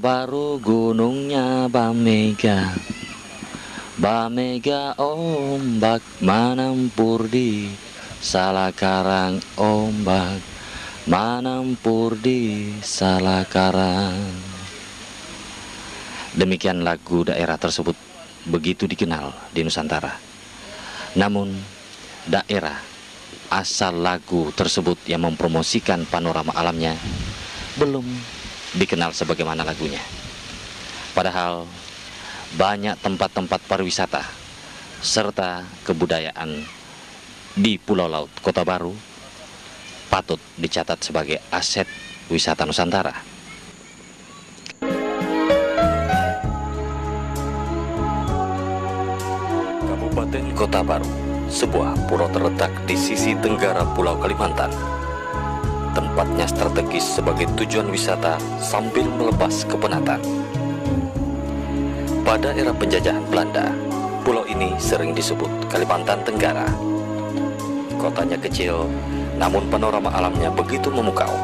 Baru gunungnya Bamega, Bamega ombak menampur di salah karang, ombak menampur di salah karang. Demikian lagu daerah tersebut begitu dikenal di Nusantara. Namun daerah asal lagu tersebut yang mempromosikan panorama alamnya belum dikenal sebagaimana lagunya. Padahal banyak tempat-tempat pariwisata serta kebudayaan di Pulau Laut Kota Baru patut dicatat sebagai aset wisata Nusantara. Kabupaten Kota Baru, sebuah pulau terletak di sisi tenggara Pulau Kalimantan. Tempatnya strategis sebagai tujuan wisata sambil melepas kepenatan. Pada era penjajahan Belanda, pulau ini sering disebut Kalimantan Tenggara. Kotanya kecil, namun panorama alamnya begitu memukau.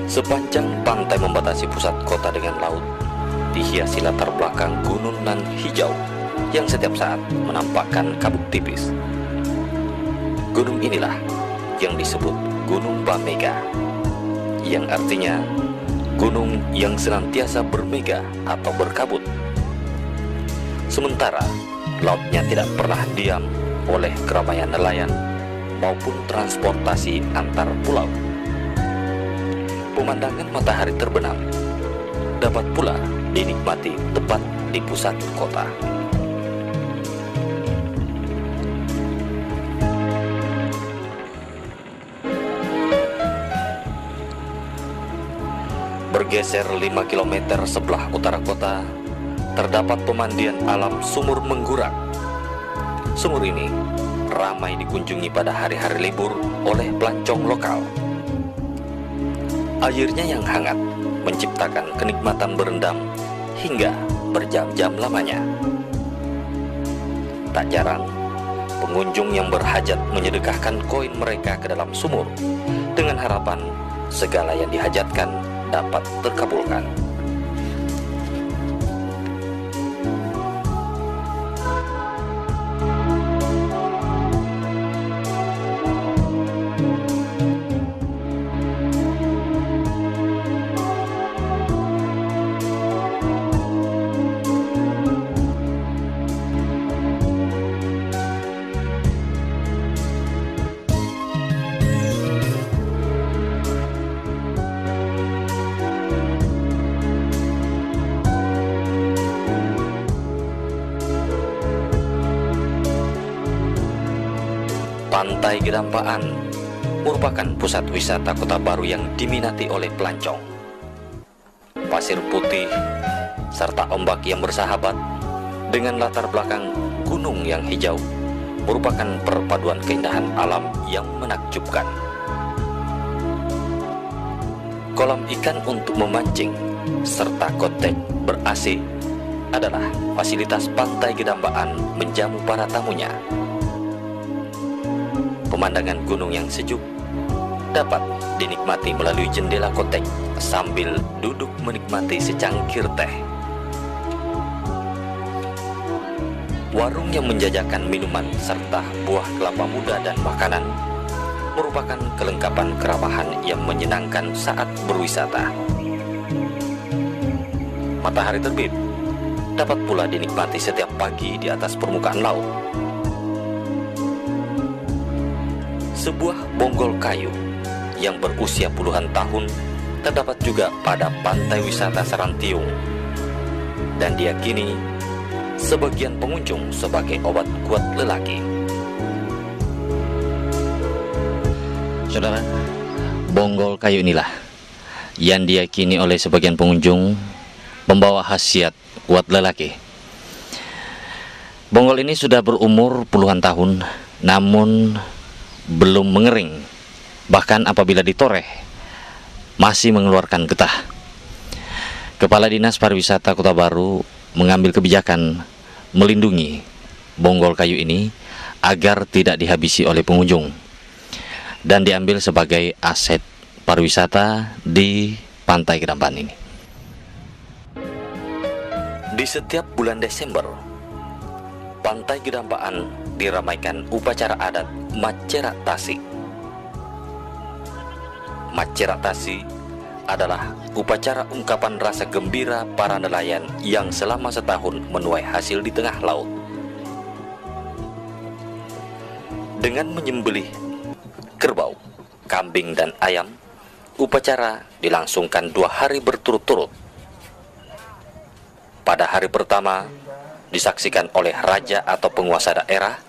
Sepanjang pantai membatasi pusat kota dengan laut, dihiasi latar belakang gunung nan hijau yang setiap saat menampakkan kabut tipis. Gunung inilah yang disebut Gunung Bamega, yang artinya gunung yang senantiasa bermega atau berkabut. Sementara lautnya tidak pernah diam oleh keramaian nelayan maupun transportasi antar pulau. Pemandangan matahari terbenam dapat pula dinikmati tepat di pusat kota. Bergeser 5 km sebelah utara kota, terdapat pemandian alam Sumur Menggurak. Sumur ini ramai dikunjungi pada hari-hari libur oleh pelancong lokal. Airnya yang hangat menciptakan kenikmatan berendam hingga berjam-jam lamanya. Tak jarang, pengunjung yang berhajat menyedekahkan koin mereka ke dalam sumur dengan harapan segala yang dihajatkan dapat terkabulkan. Pantai Gedampaan merupakan pusat wisata Kota Baru yang diminati oleh pelancong. Pasir putih serta ombak yang bersahabat dengan latar belakang gunung yang hijau merupakan perpaduan keindahan alam yang menakjubkan. Kolam ikan untuk memancing serta kotek ber-AC adalah fasilitas Pantai Gedampaan menjamu para tamunya. Pemandangan gunung yang sejuk dapat dinikmati melalui jendela kotek sambil duduk menikmati secangkir teh. Warung yang menjajakan minuman serta buah kelapa muda dan makanan merupakan kelengkapan keramahan yang menyenangkan saat berwisata. Matahari terbit dapat pula dinikmati setiap pagi di atas permukaan laut. Sebuah bonggol kayu yang berusia puluhan tahun terdapat juga pada pantai wisata Sarantiung dan diyakini sebagian pengunjung sebagai obat kuat lelaki. Saudara, bonggol kayu inilah yang diyakini oleh sebagian pengunjung membawa khasiat kuat lelaki. Bonggol ini sudah berumur puluhan tahun, namun belum mengering, bahkan apabila ditoreh masih mengeluarkan getah. Kepala Dinas Pariwisata Kota Baru mengambil kebijakan melindungi bonggol kayu ini agar tidak dihabisi oleh pengunjung dan diambil sebagai aset pariwisata di Pantai Gedampan ini. Di setiap bulan Desember, Pantai Gedampan diramaikan upacara adat Macerak Tasi. Macerak Tasi adalah upacara ungkapan rasa gembira para nelayan yang selama setahun menuai hasil di tengah laut. Dengan menyembelih kerbau, kambing, dan ayam, upacara dilangsungkan 2 hari berturut-turut. Pada hari pertama, disaksikan oleh raja atau penguasa daerah,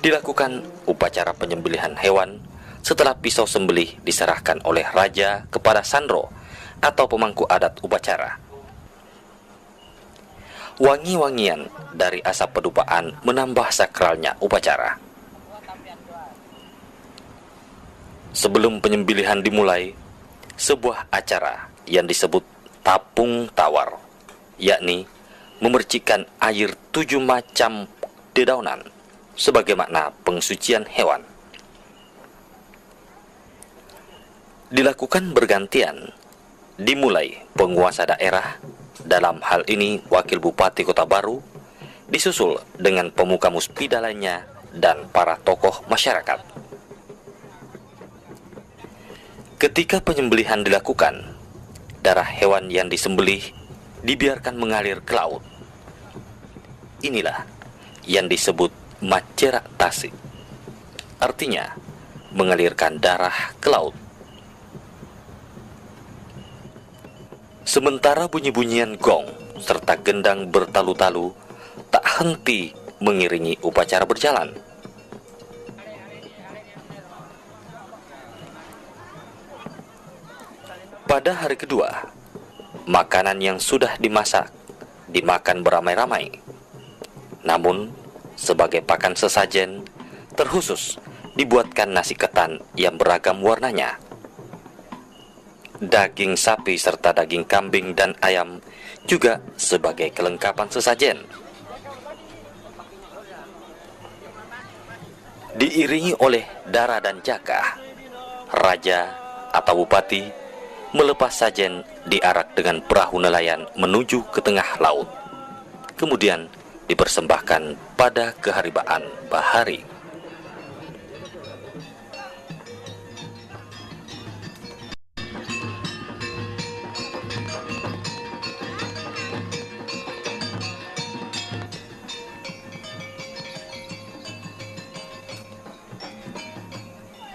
dilakukan upacara penyembelihan hewan setelah pisau sembelih diserahkan oleh raja kepada sandro atau pemangku adat upacara. Wangi-wangian dari asap pedupaan menambah sakralnya upacara. Sebelum penyembelihan dimulai, sebuah acara yang disebut tapung tawar, yakni memercikan air 7 macam dedaunan sebagai makna pengsucian hewan, dilakukan bergantian. Dimulai penguasa daerah, dalam hal ini Wakil Bupati Kota Baru, disusul dengan pemuka muspida lainnya dan para tokoh masyarakat. Ketika penyembelihan dilakukan, darah hewan yang disembelih dibiarkan mengalir ke laut. Inilah yang disebut Macerak Tasi, artinya mengalirkan darah ke laut. Sementara bunyi-bunyian gong serta gendang bertalu-talu tak henti mengiringi upacara berjalan. Pada hari kedua, makanan yang sudah dimasak dimakan beramai-ramai. Namun, sebagai pakan sesajen, terkhusus dibuatkan nasi ketan yang beragam warnanya. Daging sapi serta daging kambing dan ayam juga sebagai kelengkapan sesajen. Diiringi oleh dara dan jaka, raja atau bupati melepas sajen diarak dengan perahu nelayan menuju ke tengah laut. Kemudian dipersembahkan pada keharibaan bahari.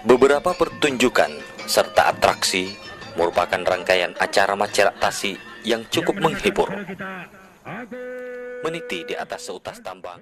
Beberapa pertunjukan serta atraksi merupakan rangkaian acara Macerak Tasi yang cukup menghibur. Meniti di atas seutas tambang